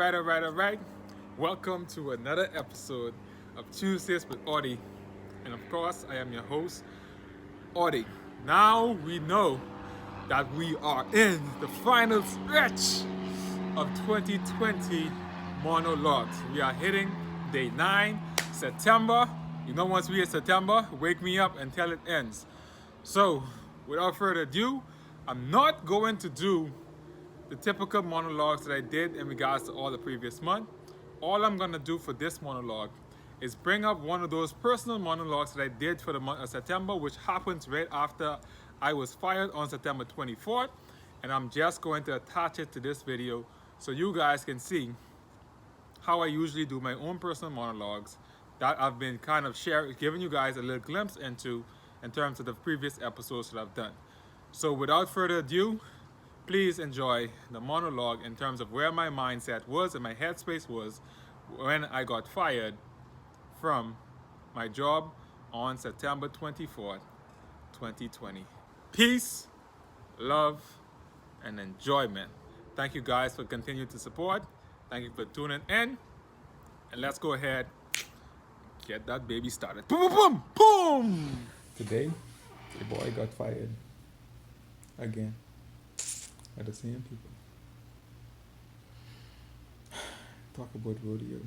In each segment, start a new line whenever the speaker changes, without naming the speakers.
All right. Welcome to another episode of Tuesdays with Audie. And of course, I am your host, Audie. Now we know that we are in the final stretch of 2020 monologues. We are hitting day 9, September. Once we hit September, wake me up until it ends. So, without further ado, I'm not going to do the typical monologues that I did in regards to all the previous month. All I'm gonna do for this monologue is bring up one of those personal monologues that I did for the month of September, which happens right after I was fired on September 24th. And I'm just going to attach it to this video so you guys can see how I usually do my own personal monologues that I've been kind of giving you guys a little glimpse into in terms of the previous episodes that I've done. So without further ado, please enjoy the monologue in terms of where my mindset was and my headspace was when I got fired from my job on September 24th, 2020. Peace, love, and enjoyment. Thank you guys for continuing to support. Thank you for tuning in. And let's go ahead get that baby started. Boom, boom, boom, boom! Today, the boy got fired again by the same people. Talk about rodeo.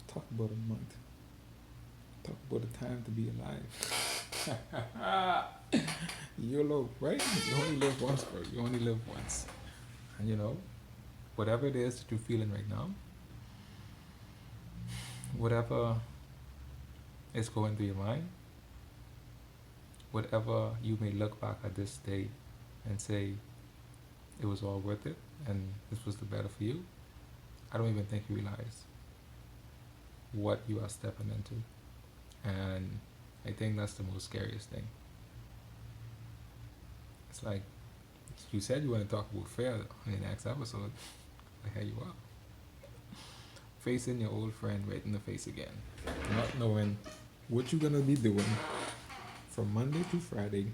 Talk about a month. Talk about the time to be alive. YOLO, right? You only live once, bro. You only live once. And whatever it is that you're feeling right now, whatever is going through your mind, whatever you may look back at this day and say it was all worth it and this was the better for you, I don't even think you realize what you are stepping into. And I think that's the most scariest thing. It's like you said you want to talk about fear in the next episode, but here you are, facing your old friend right in the face again, not knowing what you're gonna be doing from Monday to Friday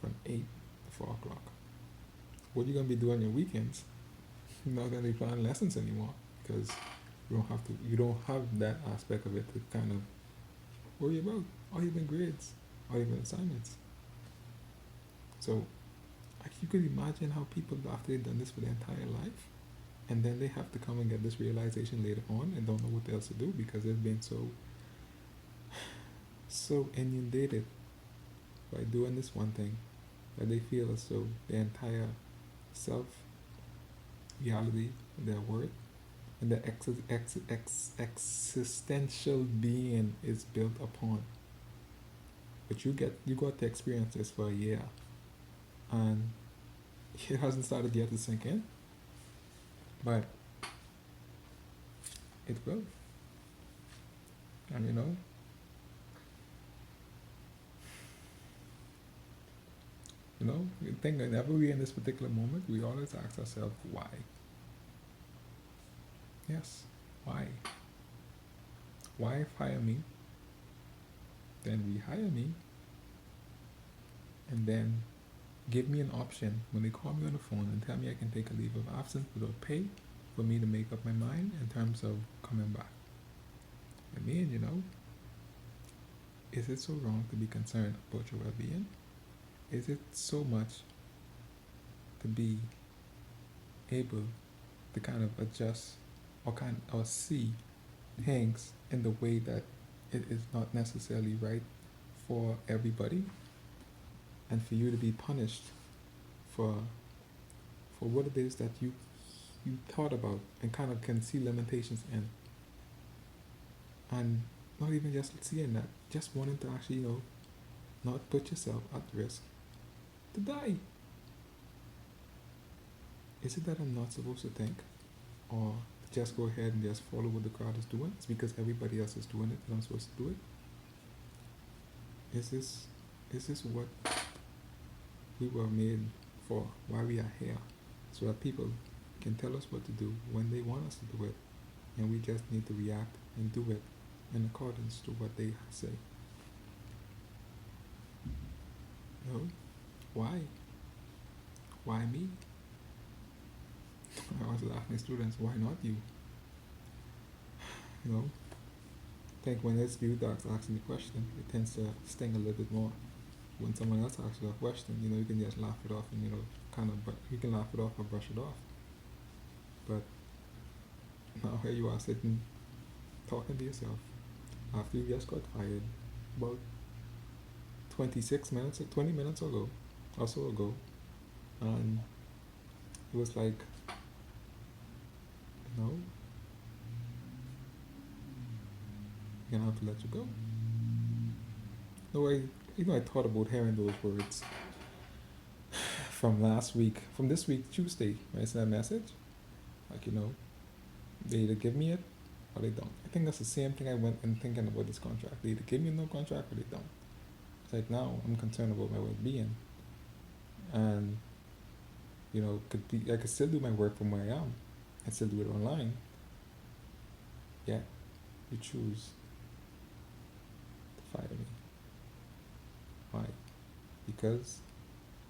from 8 to 4 o'clock. What you're gonna be doing on your weekends. You're not gonna be planning lessons anymore because you don't have that aspect of it to kind of worry about, or even grades, or even assignments. So you could imagine how people, after they've done this for their entire life, and then they have to come and get this realization later on and don't know what else to do because they've been so inundated by doing this one thing that they feel as though their entire self, reality, their worth, and their existential being is built upon. But you got to experience this for a year, and it hasn't started yet to sink in, but it will. And you think whenever we're in this particular moment, we always ask ourselves, why? Yes, why? Why hire me? Then rehire me, and then give me an option when they call me on the phone and tell me I can take a leave of absence without pay for me to make up my mind in terms of coming back. I mean, is it so wrong to be concerned about your well-being? Is it so much to be able to kind of adjust or see things in the way that it is not necessarily right for everybody, and for you to be punished for what it is that you thought about and kind of can see limitations in, and not even just seeing that, just wanting to actually not put yourself at risk to die. Is it that I'm not supposed to think, or just go ahead and just follow what the crowd is doing? It's because everybody else is doing it and I'm supposed to do it? Is this what we were made for? Why we are here? So that people can tell us what to do when they want us to do it, and we just need to react and do it in accordance to what they say. Why? Why me? I always ask my students, why not you? You know, I think when it's you that's asking the question, it tends to sting a little bit more. When someone else asks you a question, you can just laugh it off and kind of, but you can laugh it off or brush it off. But now here you are sitting talking to yourself after you just got fired about 26 minutes, 20 minutes ago, or so ago, and it was like, no, you're gonna have to let you go. No way. I thought about hearing those words from last week, from this week, Tuesday, when I sent a message. Like, they either give me it or they don't. I think that's the same thing I went and thinking about this contract. They either give me no contract or they don't. It's like now I'm concerned about my well-being. And, I could still do my work from where I am. I still do it online. Yet, you choose to fire me. Why? Because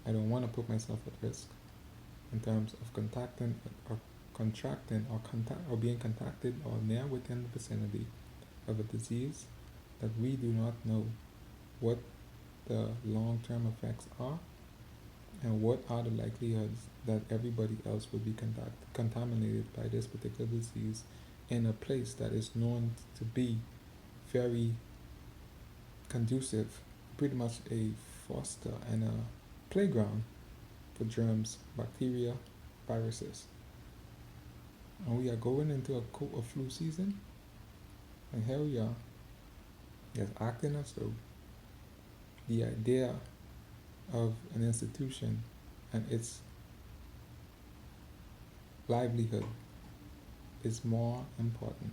I don't want to put myself at risk in terms of contacting or contracting or being contacted or near within the vicinity of a disease that we do not know what the long-term effects are and what are the likelihoods that everybody else will be contaminated by this particular disease in a place that is known to be very conducive, pretty much a foster and a playground for germs, bacteria, viruses. And we are going into a flu season, and here we are, just acting as though the idea of an institution and its livelihood is more important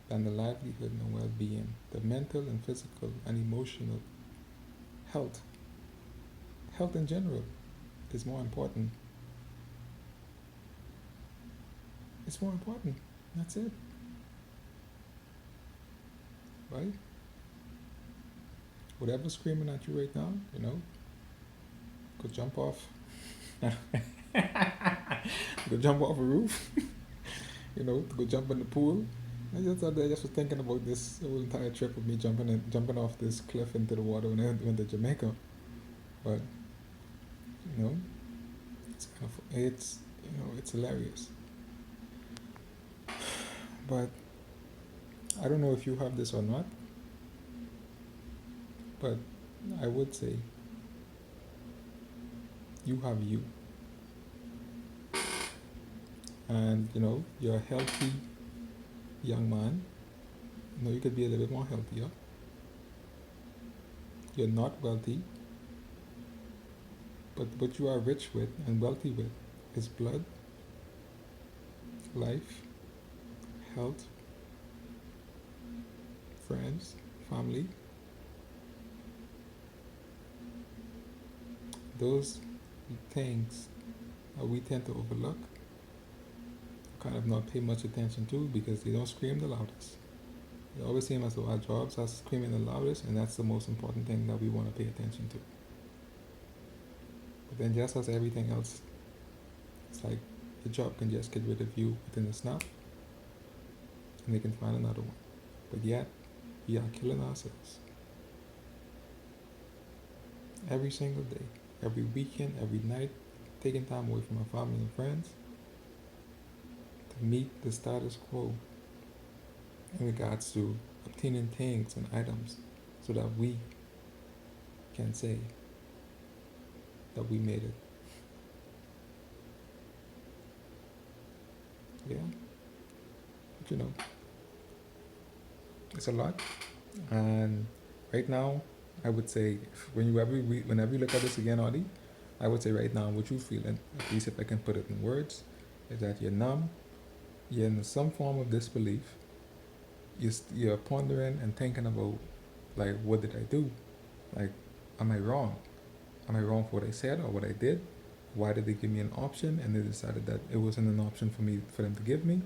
than the livelihood and well-being, the mental and physical and emotional health in general is more important. It's more important. That's it. Right? Whatever's screaming at you right now, could jump off. Go jump off a roof. Go jump in the pool. I just was thinking about this whole entire trip of me jumping off this cliff into the water when I went to Jamaica. But it's kind of it's hilarious. But I don't know if you have this or not. But I would say you have you. And you're a healthy young man. You could be a little bit more healthier. You're not wealthy. But what you are rich with and wealthy with is blood, life, health, friends, family. Those things that we tend to overlook, kind of not pay much attention to because they don't scream the loudest. It always seems as though our jobs are screaming the loudest, and that's the most important thing that we want to pay attention to. But then just as everything else, it's like the job can just get rid of you within a snap, and they can find another one. But yet, we are killing ourselves. Every single day, every weekend, every night, taking time away from our family and friends to meet the status quo in regards to obtaining things and items so that we can say that we made it. Yeah. But it's a lot. And right now, I would say whenever you look at this again, Audie, I would say right now what you're feeling, at least if I can put it in words, is that you're numb, you're in some form of disbelief, you're pondering and thinking about, like, what did I do? Like, am I wrong? Am I wrong for what I said or what I did? Why did they give me an option and they decided that it wasn't an option for them to give me?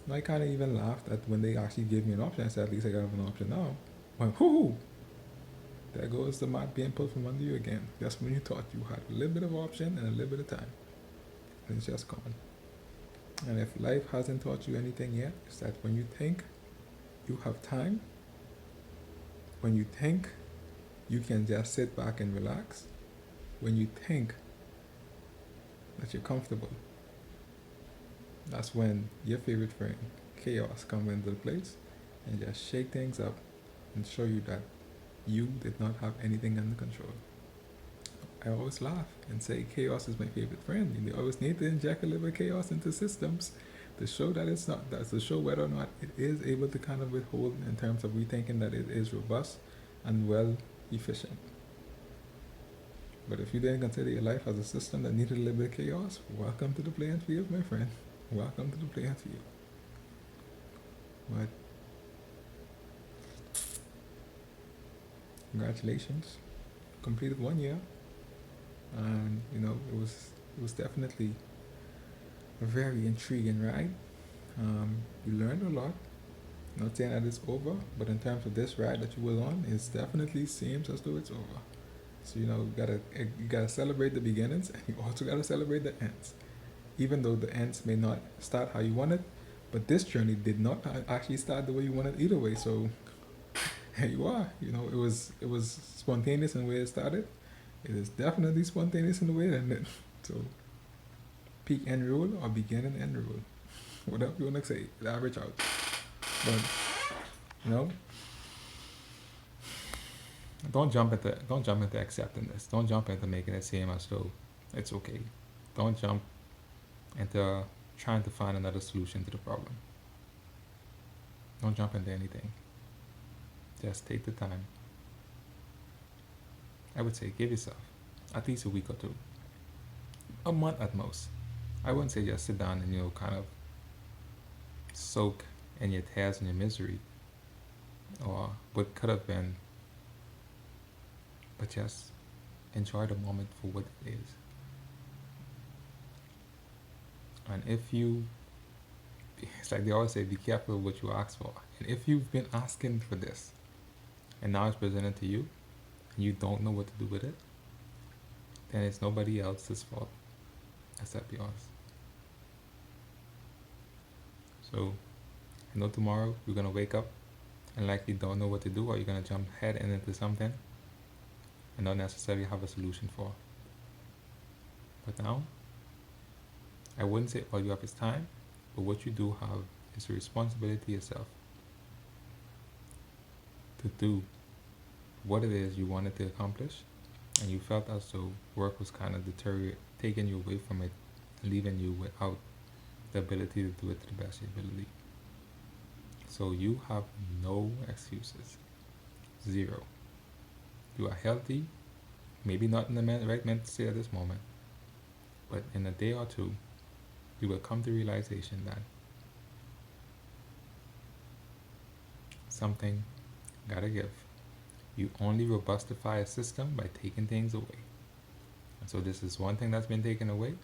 And I kind of even laughed at when they actually gave me an option. I said, at least I got an option now. I went, whoo! There goes the mat being pulled from under you again. That's when you thought you had a little bit of option and a little bit of time. And it's just gone. And if life hasn't taught you anything yet, it's that when you think You have time when you think you can just sit back and relax. When you think that you're comfortable, that's when your favorite friend, chaos, comes into the place and just shake things up and show you that you did not have anything under control. I always laugh and say chaos is my favorite friend. And you always need to inject a little bit of chaos into systems to show that it's not, that's to show whether or not it is able to kind of withhold in terms of rethinking that it is robust and well efficient. But if you didn't consider your life as a system that needed a little bit of chaos, welcome to the playing field, my friend. Welcome to the playing field. But congratulations, completed 1 year, and it was definitely a very intriguing ride. You learned a lot. Not saying that it's over, but in terms of this ride that you were on, it definitely seems as though it's over. So you gotta celebrate the beginnings, and you also gotta celebrate the ends. Even though the ends may not start how you wanted, but this journey did not actually start the way you wanted either way. So here you are. It was spontaneous in the way it started. It is definitely spontaneous in the way it ended. So peak end rule or beginning end rule, whatever you wanna say, average out. But you know, don't jump into accepting this. Don't jump into making it seem as though it's okay. Don't jump into trying to find another solution to the problem. Don't jump into anything. Just take the time. I would say give yourself at least a week or two, a month at most. I wouldn't say just sit down and kind of soak in your tears and your misery or what could have been, but just enjoy the moment for what it is. And it's like they always say, be careful what you ask for. And if you've been asking for this and now it's presented to you and you don't know what to do with it, then it's nobody else's fault except yours. So I know tomorrow you're gonna wake up and likely don't know what to do, or you're gonna jump head into something and not necessarily have a solution for. But now, I wouldn't say all you have is time, but what you do have is a responsibility yourself to do what it is you wanted to accomplish, and you felt as though work was kind of taking you away from it, leaving you without the ability to do it to the best of your ability. So you have no excuses. Zero. You are healthy, maybe not in the right mental state at this moment, but in a day or two, you will come to realization that something gotta give. You only robustify a system by taking things away. And so this is one thing that's been taken away.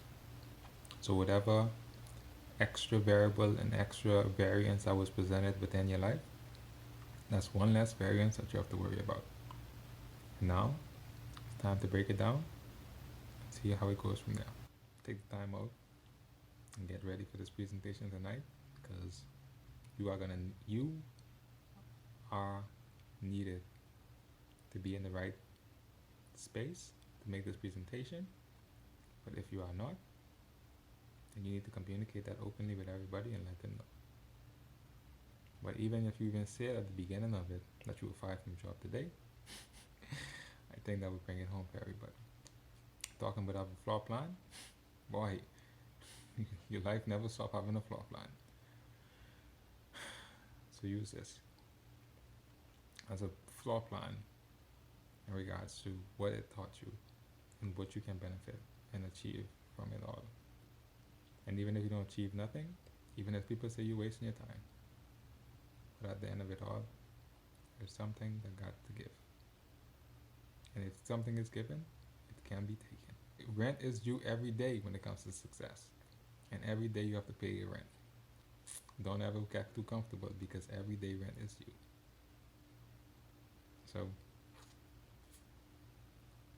So whatever extra variable and extra variance that was presented within your life, that's one less variance that you have to worry about. Now, it's time to break it down and see how it goes from there. Take the time out and get ready for this presentation tonight, because you are needed to be in the right space to make this presentation. But if you are not, then you need to communicate that openly with everybody and let them know. But even if you even said at the beginning of it that you were fired from your job today, I think that would bring it home for everybody. Talking without a floor plan, boy, your life never stopped having a floor plan. So use this as a floor plan in regards to what it taught you and what you can benefit and achieve from it all. And even if you don't achieve nothing, even if people say you're wasting your time, but at the end of it all, there's something that got to give. And if something is given, it can be taken. Rent is due every day when it comes to success. And every day you have to pay your rent. Don't ever get too comfortable, because every day rent is due. So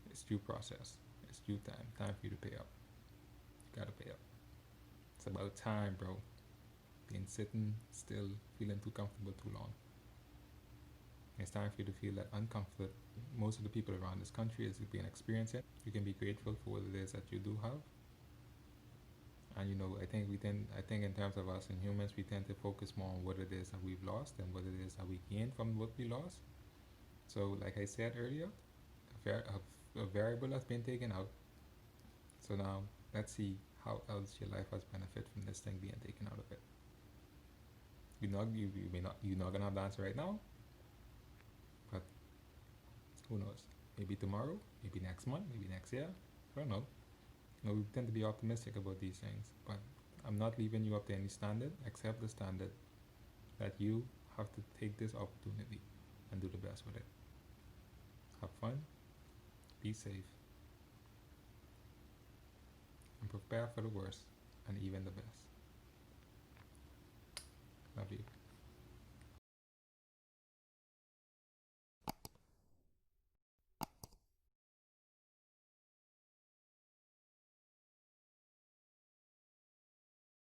it's due process. It's due time. Time for you to pay up. You gotta pay up. It's about time, bro. Been sitting still, feeling too comfortable too long. It's time for you to feel that uncomfort most of the people around this country is being experiencing. You can be grateful for what it is that you do have. And I think in terms of us and humans, we tend to focus more on what it is that we've lost than what it is that we gained from what we lost. So, like I said earlier, a variable has been taken out. So now let's see how else your life has benefit from this thing being taken out of it. You're not gonna have the answer right now, but who knows? Maybe tomorrow, maybe next month, maybe next year. I don't know. We tend to be optimistic about these things, but I'm not leaving you up to any standard except the standard that you have to take this opportunity and do the best with it. Have fun, be safe, and prepare for the worst and even the best.